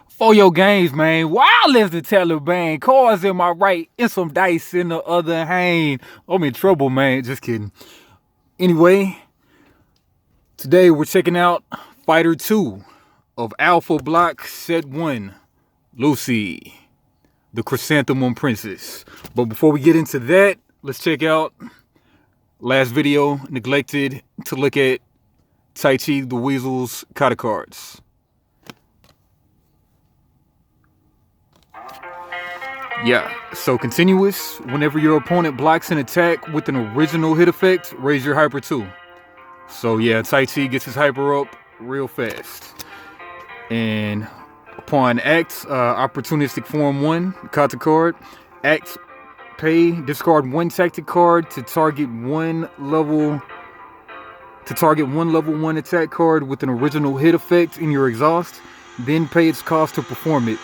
For your games, man. Wild as the Taliban. Cards in my right and some dice in the other hand. I'm in trouble, man. Just kidding. Anyway, today we're checking out Fighter 2 of Alpha Block Set 1. Lucy, the Chrysanthemum Princess. But before we get into that, let's check out last video neglected to look at Tai Chi the Weasel's kata cards. Yeah, so continuous. Whenever your opponent blocks an attack with an original hit effect, raise your hyper 2. So yeah, Tai Chi gets his hyper up real fast. And upon act, opportunistic form 1, kata card. Act, pay, discard 1 tactic card to target one level 1 attack card with an original hit effect in your exhaust. Then pay its cost to perform it.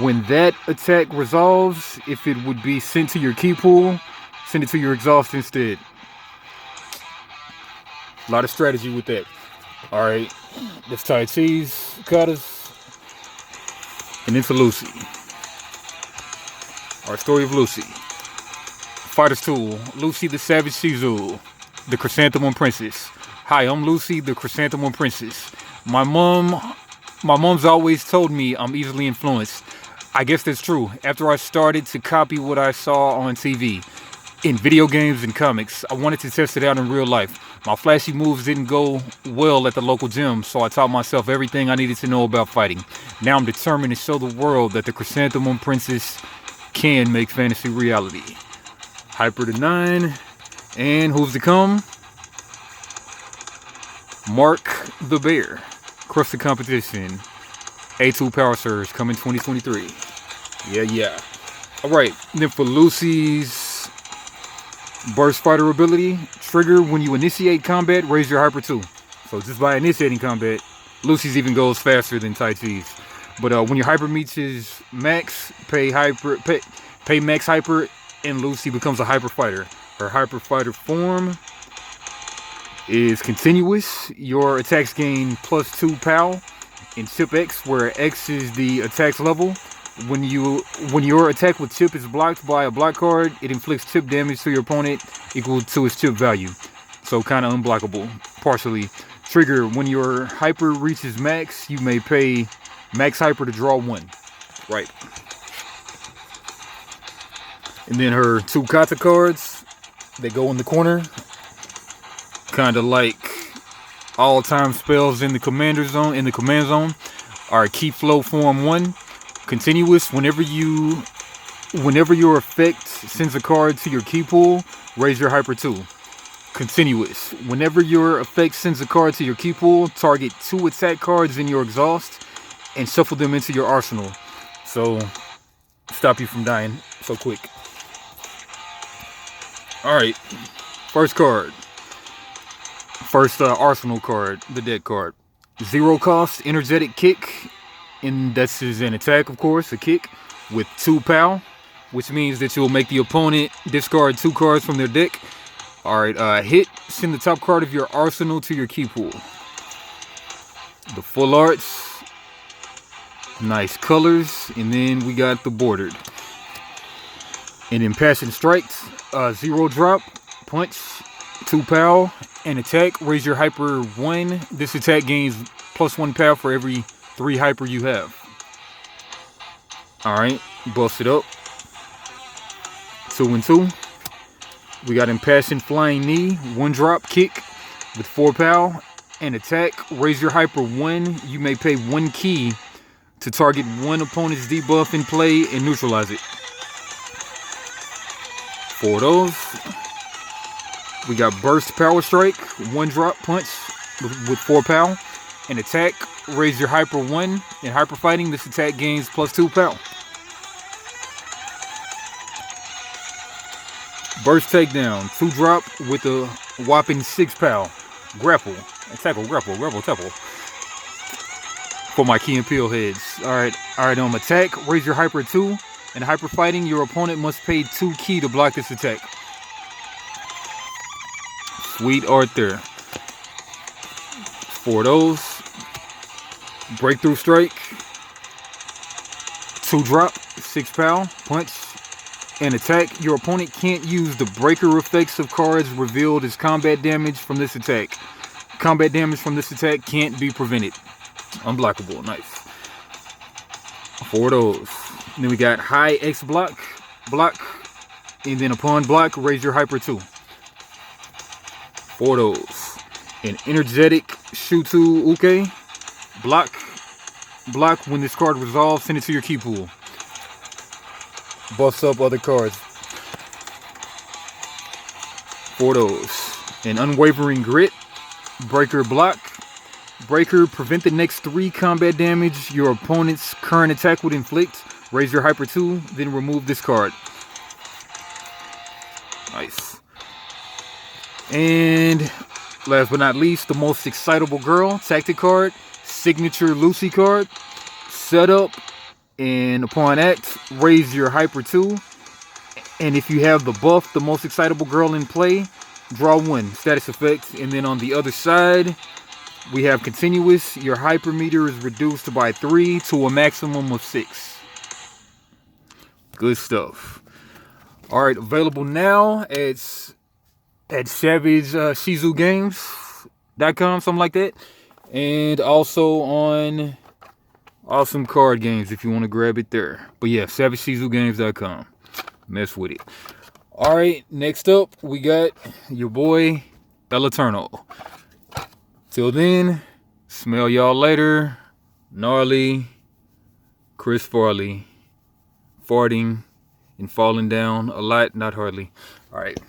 When that attack resolves, if it would be sent to your key pool, send it to your exhaust instead. A lot of strategy with that. Alright, that's Tai Chi's katas. And into Lucy. Our story of Lucy. Fighter's Tool. Lucy the Savage Shizu, the Chrysanthemum Princess. Hi, I'm Lucy, the Chrysanthemum Princess. My mom's always told me I'm easily influenced. I guess that's true. After I started to copy what I saw on TV, in video games and comics, I wanted to test it out in real life. My flashy moves didn't go well at the local gym, so I taught myself everything I needed to know about fighting. Now I'm determined to show the world that the Chrysanthemum Princess can make fantasy reality. Hyper to 9, and who's to come? Mark the Bear. Crush the competition. A2 Power Surge coming 2023. Yeah. Alright, then for Lucy's Burst Fighter ability, trigger when you initiate combat, raise your hyper 2. So just by initiating combat, Lucy's even goes faster than Tai Chi's. But when your hyper meets his max, pay max hyper, and Lucy becomes a hyper fighter. Her hyper fighter form is continuous. Your attacks gain +2 POW. In Chip X, where X is the attack's level, when your attack with chip is blocked by a block card, it inflicts chip damage to your opponent equal to its chip value. So kind of unblockable, partially. Trigger, when your hyper reaches max, you may pay max hyper to draw 1. Right. And then her 2 kata cards, they go in the corner. Kind of like all-time spells in the command zone are key flow form 1, continuous. Whenever your effect sends a card to your key pool, raise your hyper 2. Continuous. Whenever your effect sends a card to your key pool, target 2 attack cards in your exhaust and shuffle them into your arsenal. So stop you from dying so quick. Alright, first card. First arsenal card, the deck card. 0 cost, energetic kick. And that's an attack, of course, a kick with 2 POW, which means that you'll make the opponent discard 2 cards from their deck. Alright, hit, send the top card of your arsenal to your key pool. The full arts, nice colors, and then we got the bordered. And Impassioned Strikes, 0 drop, punch, 2 POW, and attack, raise your hyper 1. This attack gains +1 POW for every 3 hyper you have. Alright, bust it up. 2 and 2. We got Impassioned Flying Knee, 1 drop kick with 4 POW, and attack, raise your hyper 1. You may pay 1 key to target 1 opponent's debuff in play and neutralize it. 4 of those. We got Burst Power Strike, 1 drop punch with 4 POW. And attack, raise your hyper 1. In hyper fighting, this attack gains +2 POW. Burst Takedown, 2 drop with a whopping 6 POW. Grapple, tackle. For my Key and Peel heads. Alright, attack, raise your hyper 2. In hyper fighting, your opponent must pay 2 key to block this attack. Sweet art there. 4 of those. Breakthrough Strike. 2 drop, 6 power, punch, and attack. Your opponent can't use the breaker effects of cards revealed as combat damage from this attack. Combat damage from this attack can't be prevented. Unblockable. Nice. 4 of those. And then we got high X block, and then upon block, raise your hyper 2. 4 of those. An energetic Shutu Uke, block when this card resolves, send it to your key pool. Buffs up other cards. 4 of those. An unwavering grit, breaker block. Breaker, prevent the next 3 combat damage your opponent's current attack would inflict. Raise your hyper 2, then remove this card. Nice. And last but not least, the most excitable girl, tactic card, signature Lucy card. Setup, and upon act, raise your hyper 2. And if you have the buff, the most excitable girl in play, draw 1 status effect. And then on the other side, we have continuous. Your hyper meter is reduced by 3 to a maximum of 6. Good stuff. All right, available now at SavageShizuGames.com, something like that, and also on Awesome Card Games if you want to grab it there. But yeah, SavageShizuGames.com. Mess with it. All right, next up we got your boy Bellaturno. Till then, smell y'all later. Gnarly, Chris Farley, farting and falling down a lot, not hardly. All right.